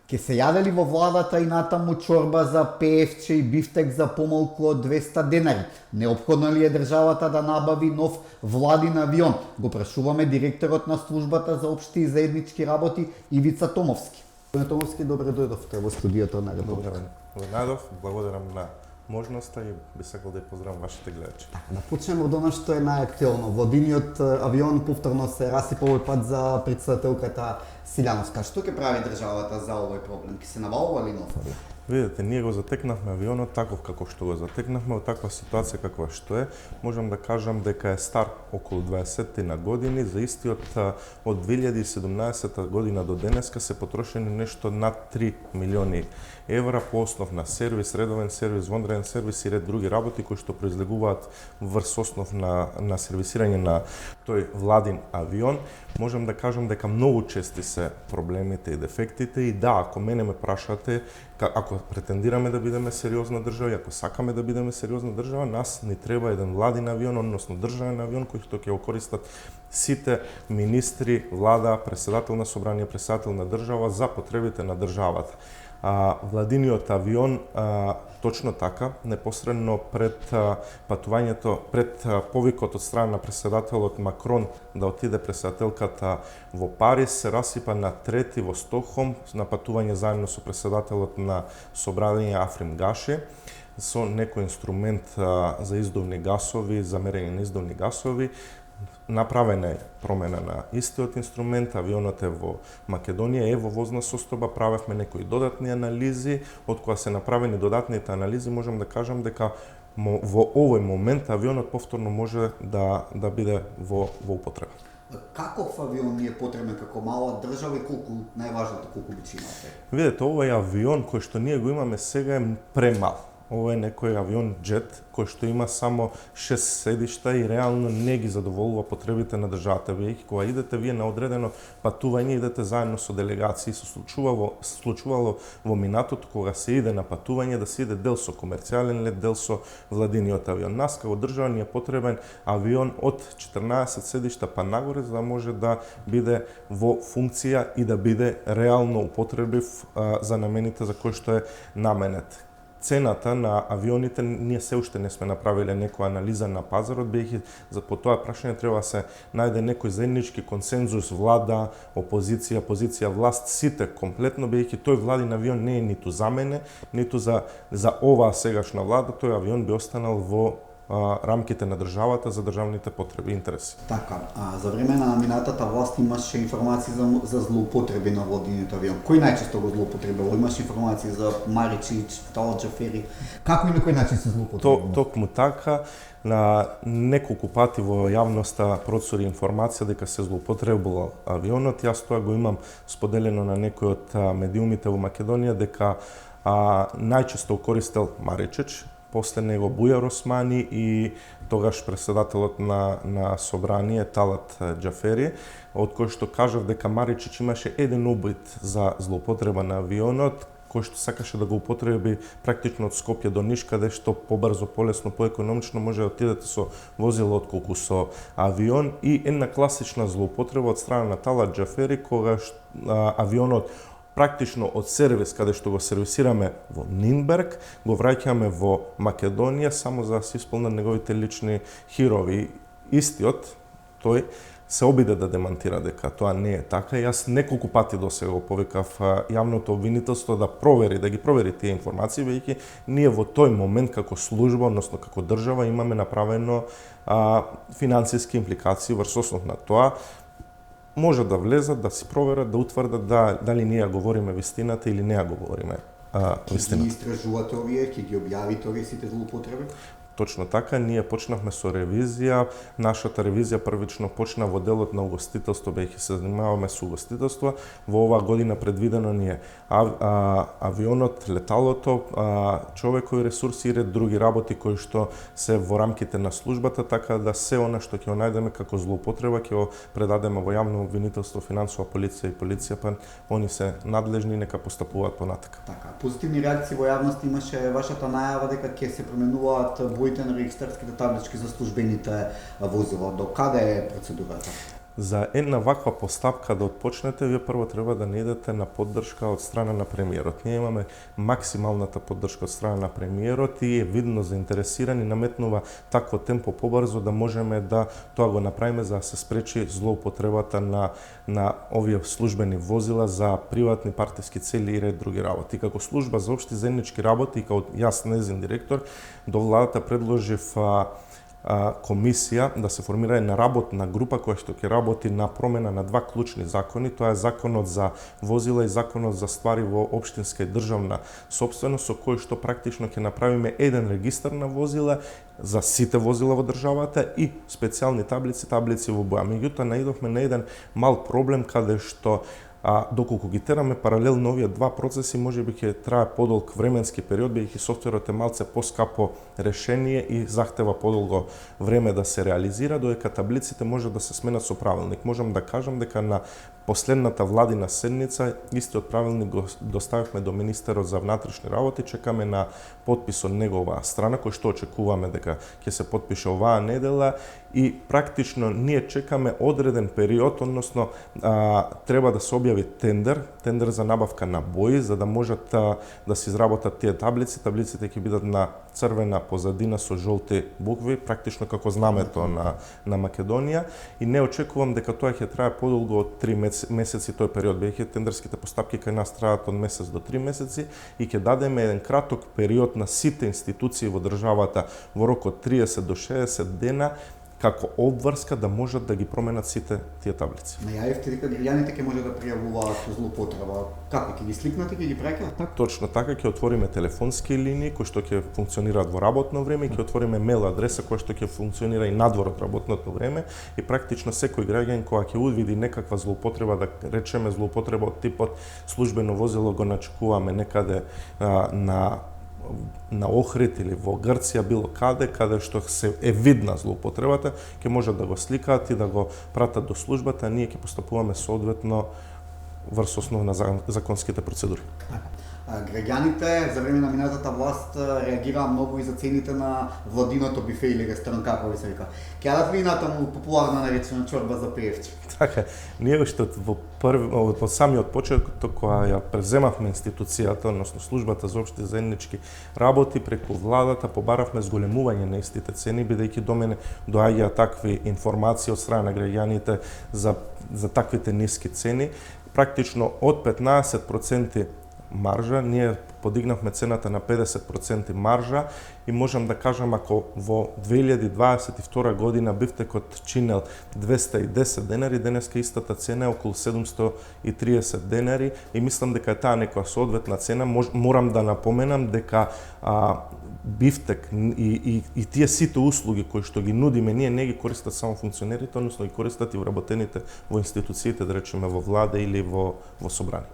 Ке се јадели во владата и натаму чорба за пеевче и бифтек за помалку од 200 денари? Неопходно ли е државата да набави нов владин авион? Го прашуваме директорот на службата за општи и заеднички работи Ивица Томовски. Томовски, добре дојдовте во студиото на Република. Добре најдов, благодарам на можноста и би сакал да ја поздравам вашите гледачи. Да почнеме од она што е најактуелно. Владиниот авион повторно се расипа овој пат за председателката Силјановска. Што ќе прави државата за овој проблем? Ќе се навалува ли нов авион? Видете, ние го затекнавме авионот таков како што го затекнавме, во таква ситуација каква што е. Можам да кажам дека е стар околу 20 на години, за истиот од 2017 година до денеска се потрошени нешто над 3 милиони евра по основ на сервис, редовен сервис, вонреден сервис и ред други работи кои што произлегуваат врз основ на сервисирање на тој владин авион. Можам да кажам дека многу чести се проблемите и дефектите и да, ако мене ме прашате, ако претендираме да бидеме сериозна држава и ако сакаме да бидеме сериозна држава, нас ни треба еден владин авион, односно државен авион кој што ќе го користат сите министри, влада, председател на собрание, председател на држава за потребите на државата. Владиниот авион, точно така, непосредно пред патувањето, пред повикот од страна на председателот Макрон да отиде председателката во Париз, се расипа на 3 во Стокхолм на патување заедно со председателот на собрание Африм Гаши со некој инструмент за издувни гасови, за мерење на издувни гасови. Направена е промена на истиот инструмент, авионот е во Македонија, е во возна состојба, правевме некои додатни анализи, од која се направени додатните анализи, можам да кажам дека во овој момент авионот повторно може да биде во употреба. Каков авион ни е потребен како мала држава и колку најважното колку би имате? Видете, овој авион кој што ние го имаме сега е премал. Ова е некој авион джет кој што има само 6 седишта и реално не ги задоволува потребите на државата, бидејќи кога идете вие на одредено патување, идете заедно со делегации, се случувало во минатото кога се иде на патување да се иде дел со комерцијален лет, дел со владиниот авион. Нас како држава ни е потребен авион од 14 седишта па нагоре за да може да биде во функција и да биде реално употребив за намените за кои што е наменет. Цената на авионите, ние се уште не сме направиле некоја анализа на пазарот, бидејќи за по тоа прашање треба да се најде некој заеднички консензус влада, опозиција, позиција, власт, сите комплетно, бидејќи тој владин авион не е ниту за мене, ниту за оваа сегашна влада, тој авион би останал во рамките на државата за државните потреби и интереси. Така, за време на минатата власт имаше информации за злоупотреби на владиниот авион. Кој најчесто го злоупотребува? Имаше информации за Маричич, Талат Џафери. Како и на кој начин се злоупотребува? Токму така, на неколку пати во јавноста процури информација дека се злоупотребувал авионот. Јас тоа го имам споделено на некои од медиумите во Македонија дека најчесто користел Маричич, после него Бујар Османи и тогаш председателот на собрание Талат Џафери, од кој што кажав дека Маричич имаше еден обид за злоупотреба на авионот, кој што сакаше да го употреби практично од Скопје до Ниш, каде што побрзо, полесно, поекономично може да отидете со возило отколку со авион, и една класична злоупотреба од страна на Талат Џафери, кога авионот практично од сервис, каде што го сервисираме во Нинберг, го враќаме во Македонија само за да се исполнат неговите лични хирови. Истиот, тој се обиде да демантира дека тоа не е така. Јас неколку пати досега го повикав јавното обвинителство да ги провери тие информации, бидејќи ние во тој момент како служба, односно како држава, имаме направено финансиски импликации врз основ на тоа. Може да влезат, да си проверат, да утврдат дали ние говориме вистината или не ја говориме вистината. Ќе ги истражувате овие, ќе ги објавите овие сите злоупотреби? Точно така, ние почнавме со ревизија. Нашата ревизија првично почна во делот на угостителство, бидејќи се занимаваме со угостителство. Во оваа година предвидено ни е авионот, леталото, човекови ресурси и ред други работи кои што се во рамките на службата, така да се она што ќе го најдеме како злоупотреба ќе го предадеме во јавно обвинителство, финансова полиција и полиција, па они се надлежни и нека постапуваат понатака. Така, позитивни реакции во јавност имаше вашата најава дека ќе се променуваат бројите на регистарските таблички за службените возила. До каде е процедурата? За една ваква поставка да отпочнете, вие прво треба да наидете на поддршка од страна на премиерот. Ние имаме максималната поддршка од страна на премиерот и е видно заинтересиран и наметнува такво темпо побрзо да можеме да тоа го направиме за да се спречи злоупотребата на овие службени возила за приватни партиски цели и ред други работи. Како служба за општи заеднички работи и како јас нејзин директор до владата предложив комисија да се формира една работна група која што ќе работи на промена на два клучни закони. Тоа е законот за возила и законот за ствари во општинска и државна сопственост, со кој што практично ќе направиме еден регистар на возила за сите возила во државата и специјални таблици во боја. Меѓутоа наидовме на еден мал проблем каде што доколку ги тераме паралелно овие два процеси, можеби ќе трае подолг временски период, бидејќи софтверот е малце поскапо решение и захтева подолго време да се реализира, додека таблиците може да се сменат со правилник. Можам да кажам дека на последната владина седница истиот правилник го доставивме до министерот за внатрешни работи, чекаме на потпис од негова страна, кој што очекуваме дека ќе се потпише оваа недела и практично ние чекаме одреден период, односно треба да се објави тендер за набавка на бои, за да можат да се изработат тие таблици. Таблиците ќе бидат на црвена позадина со жолти букви, практично како знамето на Македонија, и не очекувам дека тоа ќе трае подолго од 3 месеци тој период, бидејќи тендерските постапки кај нас траат од месец до 3 месеци и ќе дадеме еден краток период на сите институции во државата во рок од 30 до 60 дена како обврска да можат да ги променат сите тие таблици. Најавивте дека граѓаните ќе може да пријавуваат злоупотреба. Како ќе ги сликнате, ќе ги праќаат така? Точно така, ќе отвориме телефонски линии кои што ќе функционираат во работно време и ќе отвориме мейл адреса која што ќе функционира и надвор од работното време и практично секој граѓанин кога ќе увиди некаква злоупотреба, да речеме злоупотреба од типот службено возило го начекуваме некаде на Охрид или во Грција, било каде што се е видна злоупотребата, ќе можат да го сликаат и да го пратат до службата, а ние ќе постапуваме соодветно врз основа на законските процедури. Граѓаните за време на минатата власт реагираа многу и за цените на владиното бифе или ресторан, како ви се вика. Ќе јадат ли натаму популарна наречена чорба за пеевче? Така, ние уште во самиот почеток кога ја преземавме институцијата, односно службата за општи заеднички работи, преку владата побаравме зголемување на истите цени, бидејќи до мене доаѓаат такви информации од страна на граѓаните за таквите ниски цени. Практично од 15% маржа, ние подигнавме цената на 50% маржа и можам да кажам, ако во 2022 година бифтекот чинел 210 денари, денеска истата цена е околу 730 денари и мислам дека е таа некоја соодветна цена. Морам да напоменам дека бифтек и тие сите услуги кои што ги нудиме, ние не ги користат само функционерите, односно ги користат и вработените во институциите, да речеме во влада или во собрание.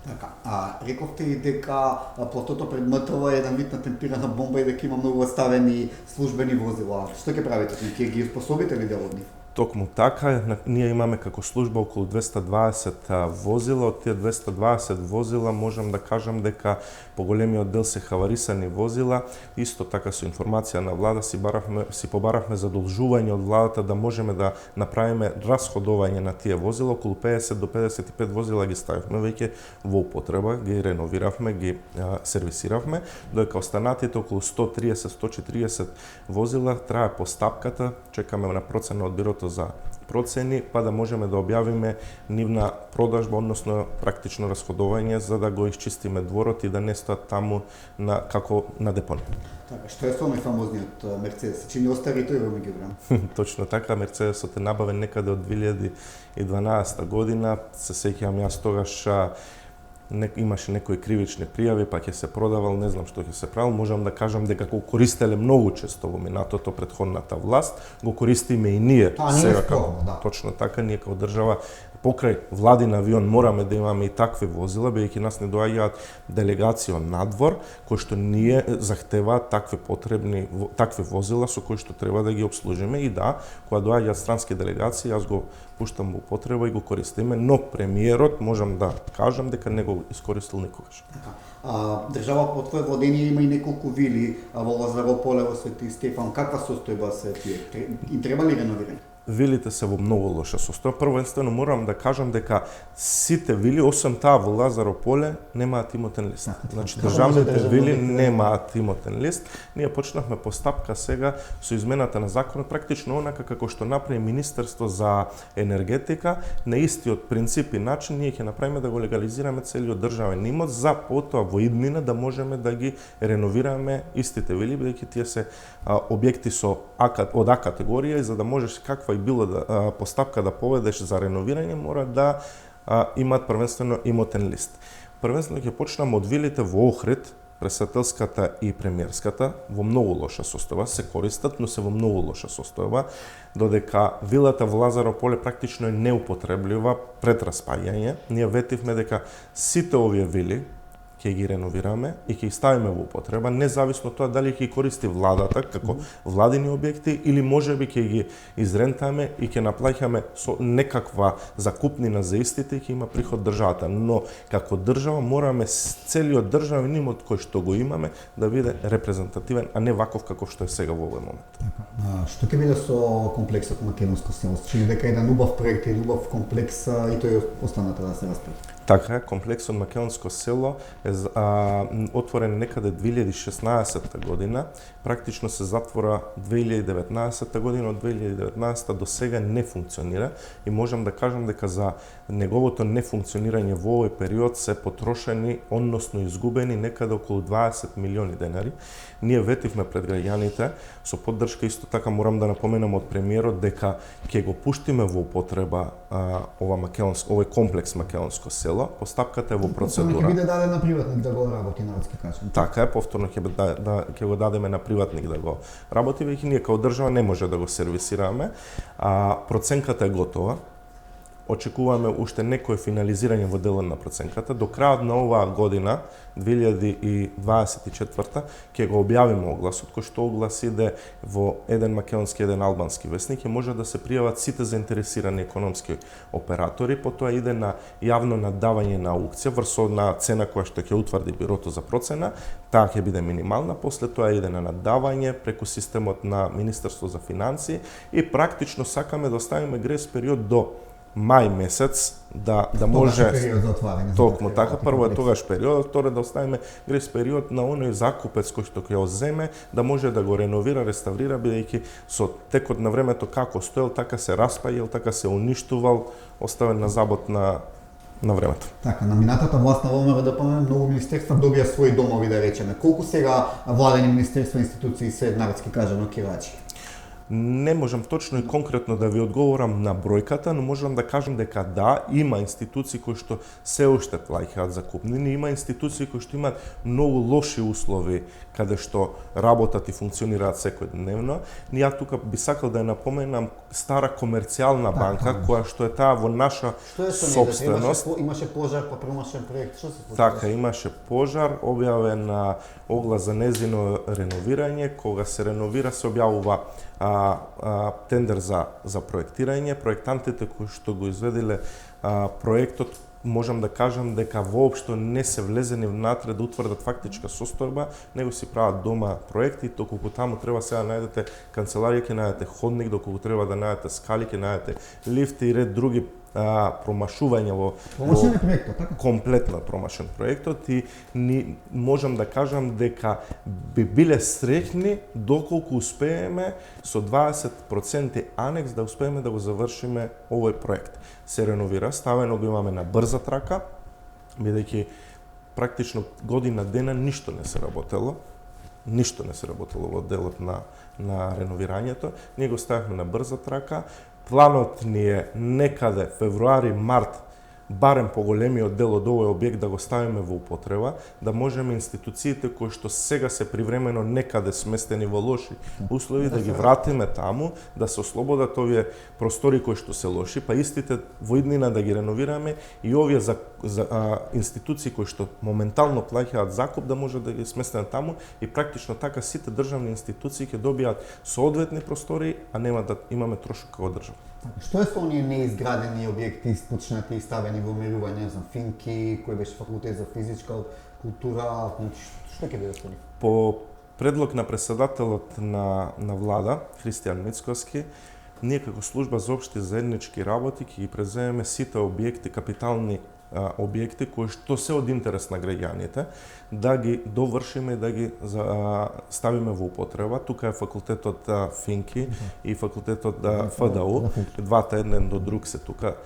Така, рековте и дека платото пред МТВ е еден вид на темпирана бомба и дека има многу оставени службени возила. Што ќе правите? Ќе ги способите ли дел од нив? Токму така, ние имаме како служба околу 220 возила, од тие 220 возила можам да кажам дека поголемиот дел се хаварисани возила. Исто така со информација на влада си побаравме задолжување од владата да можеме да направиме расходување на тие возила. Околу 50 до 55 возила ги ставивме веќе во употреба, ги реновиравме, ги сервисиравме, додека останатите околу 130-140 возила трае постапката, чекаме на процена од бирото за процени, па да можеме да објавиме нивна продажба, односно практично расходување, за да го исчистиме дворот и да не стоат таму како на депони. Така, што е со најфамозниот Мерцедес? Чини остари тој во меѓувреме? Точно така, Мерцедесот е набавен некаде од 2012 година. Се сеќавам јас тогаш имаше некои кривични пријави, па ќе се продавал, не знам што ќе се правил. Можам да кажам дека го користеле многу често во минатото претходната власт, го користиме и ние сега како. Точно така, ние како држава покрај владин авион мораме да имаме и такви возила, бидејќи нас не доаѓаат делегации од надвор, кои што ние захтеваат такви возила со кои што треба да ги обслужиме и да, кога доаѓаат странски делегации, јас го пуштам во употреба и го користиме, но премиерот можам да кажам дека не го искористил никогаш. Држава под твое владение има и неколку вили во Лазарополе, во Свети Стефан. Каква состојба се тие? Им треба ли реновирање? вилите се во многу лоша состојба. Првенствено морам да кажам дека сите вили, освен таа во Лазаро поле, немаат имотен лист. Значи државните вили немаат имотен лист. Ние почнавме постапка сега со измената на законот, практично онака како што направи Министерство за енергетика, на истиот принцип и начин ние ќе направиме да го легализираме целиот државен имот, за потоа во иднина да можеме да ги реновираме истите вили, бидејќи тие се објекти од А категорија, и за да можеш каква и било постапка да поведеш за реновирање, мора да имаат првенствено имотен лист. Првенствено ќе почнам од вилите во Охрид, Пресвателската и Премиерската, во многу лоша состојба, се користат, но се во многу лоша состојба, додека вилата во Лазаро поле практично е неупотреблива пред распаѓање. Ние ветивме дека сите овие вили ќе ги реновираме и ќе ги ставиме во употреба, независно тоа дали ќе ги користи владата како владини објекти или можеби ќе ги изрентаме и ќе наплаќаме со некаква закупнина за истите и ќе има приход државата. Но како држава мораме целиот државен имот кој што го имаме да биде репрезентативен, а не ваков каков што е сега во овој момент. Што ќе биде со комплексот Македонско село? Чини дека еден убав проект и убав комплекс и тој останата да се распре. Така е, комплексот Македонско село е отворен некаде 2016 година, практично се затвора 2019 година, од 2019 до сега не функционира и можам да кажам дека за неговото нефункционирање во овој период се потрошени, односно изгубени некаде околу 20 милиони денари. Ние ветивме пред граѓаните, со поддршка исто така морам да напоменам од премиерот дека ќе го пуштиме во употреба овој комплекс Македонско село. Постапката е во процедура. Ќе биде даден на приватник да го работи, народски кажам. Така е, повторно ќе го дадеме на приватник да го работи, веќе ние као држава не може да го сервисираме. Проценката е готова. Очекуваме уште некое финализирање во делот на проценката. До крајот на оваа година, 2024, ќе го објавиме огласот, кој што оглас иде во еден македонски, еден албански весник и може да се пријават сите заинтересирани економски оператори, потоа иде на јавно наддавање на аукција врз одна цена која што ќе утврди бирото за процена, таа ќе биде минимална, после тоа иде на наддавање преку системот на Министерство за финансии и практично сакаме да оставиме грес период до мај месец да може токму така, прво е тогаш период, второ да оставиме грес период на оној закупец кој што ќе го земе да може да го реновира, реставрира, бидејќи со текот на времето како стоел, така се распаѓал, така се уништувал, оставен на забот на времето. Така, на минатата власт на ВМРО-ДПМ многу министерства добија своји домови, да речеме. Колку сега владени министерства, институции се народски кажано кирачи? Не можам точно и конкретно да ви одговорам на бројката, но можам да кажам дека да, има институции кои што се уште плаќаат закупнини, има институции кои што имаат многу лоши услови каде што работат и функционираат секојдневно. Ние тука би сакал да ја напоменам стара комерцијална банка која што е таа во наша сопственост. Имаше пожар па промашен проект, што се случи? Така, имаше пожар, објавен оглас за незино реновирање, кога се реновира се објавува тендер за проектирање. Проектантите кои што го изведиле проектот, можам да кажам дека воопшто не се влезени внатре да утврдат фактичка состојба, него си прават дома проекти, доколку таму треба сега да најдете канцеларија, ќе најдете ходник, доколку треба да најдете скали, ќе најдете лифти и ред други промашување во проектот, така? Комплетно промашен проектот и можам да кажам дека би биле среќни доколку успееме со 20% анекс да успееме да го завршиме овој проект. Се реновира, ставено го имаме на брза трака, бидејќи практично година дена ништо не се работело. Ништо не се работело во делот на реновирањето. Ние го ставивме на брза трака. Планот ни е некаде февруари-март барем поголемиот дел од овој објект да го ставиме во употреба, да можеме институциите кои што сега се привремено некаде сместени во лоши услови да ги вратиме таму, да се ослободат овие простори кои што се лоши, па истите во иднина да ги реновираме и овие за институции кои што моментално плаќаат закуп да може да ги сместеме таму и практично така сите државни институции ќе добијат соодветни простори, а нема да имаме трошок како држава. Што е со оние неизградени објекти, испочнати и ставени во умирување, за Финки, кој беше факултет за физичка култура, што ќе биде со нив? По предлог на претседателот на влада, Христијан Мицкоски, ние како служба за општи заеднички работи ќе ги преземеме сите објекти, капитални објекти кои што се од интерес на граѓаните, да ги довршиме и да ги ставиме во употреба. Тука е факултетот Финки и факултетот ФДУ, двата еден до друг се тука.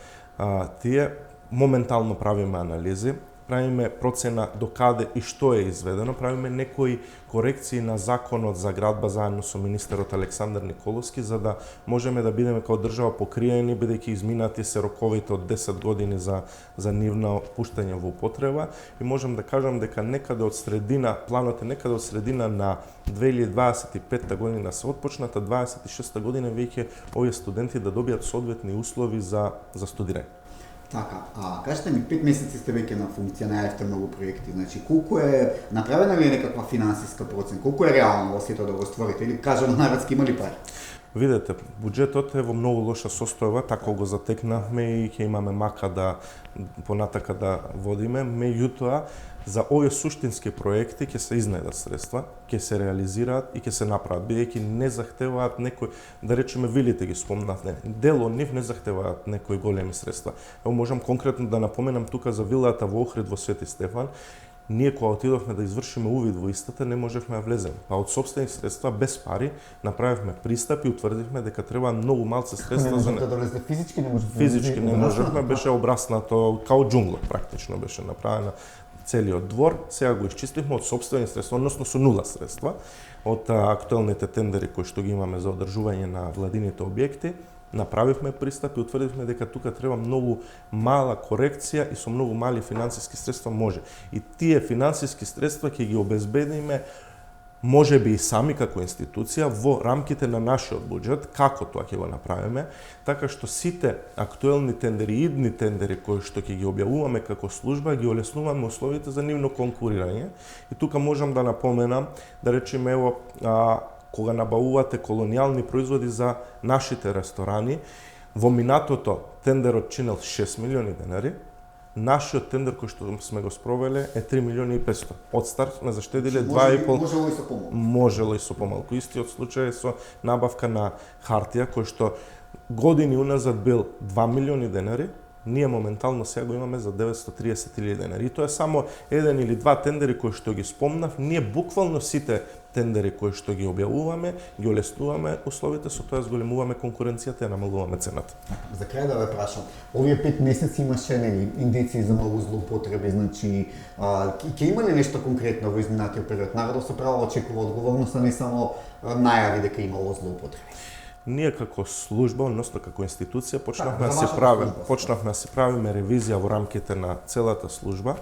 Тие моментално правиме анализи, правиме процена до каде и што е изведено, правиме некои корекции на законот за градба заедно со министерот Александар Николовски, за да можеме да бидеме како држава покриени, бидејќи изминати се роковите од 10 години за нивно пуштање во употреба, и можам да кажам дека некаде од средина, планот е некаде од средина на 2025 година се отпочната, 26 година веќе овие студенти да добијат соодветни услови за студирање. Така, кажете ми, 5 месеци сте веќе на функција, најавте многу проекти, значи колку е направена ли е некаква финансиска процена, колку е реално во сето да го створите, или кажано народски има ли пари? Видете, буџетот е во многу лоша состојба, така го затекнавме и ќе имаме мака да понатака да водиме, меѓутоа за овие суштински проекти ќе се изнајдат средства, ќе се реализираат и ќе се направат, бидејќи не захтеваат некои, да речеме вилите ги спомнавте, дел од нив не захтеваат некои големи средства. Ево можам конкретно да напоменам тука за вилата во Охрид во Свети Стефан. Ние кога отидовме да извршиме увид во истата, не можевме да влеземе. Па од собствени средства, без пари, направивме пристап и утврдивме дека треба многу малце средства за да влезете физички, не можете. Физички не можевме, беше обраснато као џунгла практично беше направена целиот двор. Сега го исчистивме од собствени средства, односно со нула средства од актуелните тендери кои што ги имаме за одржување на владините објекти. Направивме пристап и утврдивме дека тука треба многу мала корекција и со многу мали финансиски средства може. И тие финансиски средства ќе ги обезбедиме можеби и сами како институција во рамките на нашиот буџет. Како тоа ќе го направиме? Така што сите актуелни тендери и идни тендери кои што ќе ги објавуваме како служба, ги олеснуваме условите за нивно конкурирање. И тука можам да напоменам, да речеме, ево, кога набавувате колонијални производи за нашите ресторани, во минатото тендерот чинел 6 милиони денари, нашиот тендер кој што сме го спровеле е 3 милиони и 500. Од старт сме заштедиле 2,5. Можело и со помалку. Можело и со помалку. Истиот случај е со набавка на хартија кој што години уназад бил 2 милиони денари, ние моментално сега го имаме за 930.000 денари. И тоа е само еден или два тендери кои што ги спомнав. Ние буквално сите тендери кои што ги објавуваме, ги олеснуваме условите, со тоа зголемуваме конкуренцијата и намалуваме цената. За крај да ве прашам, овие 5 месеци имаше индици за многу злоупотреби, значи ќе има ли нешто конкретно во изминатиот период? Народот со право очекува одговорност, а не само најави дека имало злоупотреби. Ние како служба, односно како институција, почнавме да си правиме ревизија во рамките на целата служба.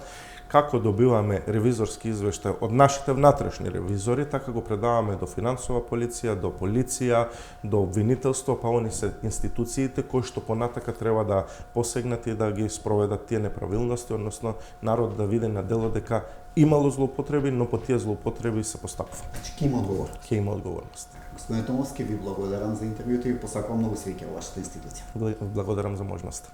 Како добиваме ревизорски извештај од нашите внатрешни ревизори, така го предаваме до финансова полиција, до полиција, до обвинителство, па они се институциите кои што понатака треба да посегнат и да ги спроведат тие неправилности, односно народ да види на дело дека имало злоупотреби, но по тие злоупотреби се постапува. Значи ќе има одговорност. Ќе има одговорност. Господин Томовски, ви благодарам за интервјуто и ви посакувам многу среќа во вашата институција. Благодарам за можноста.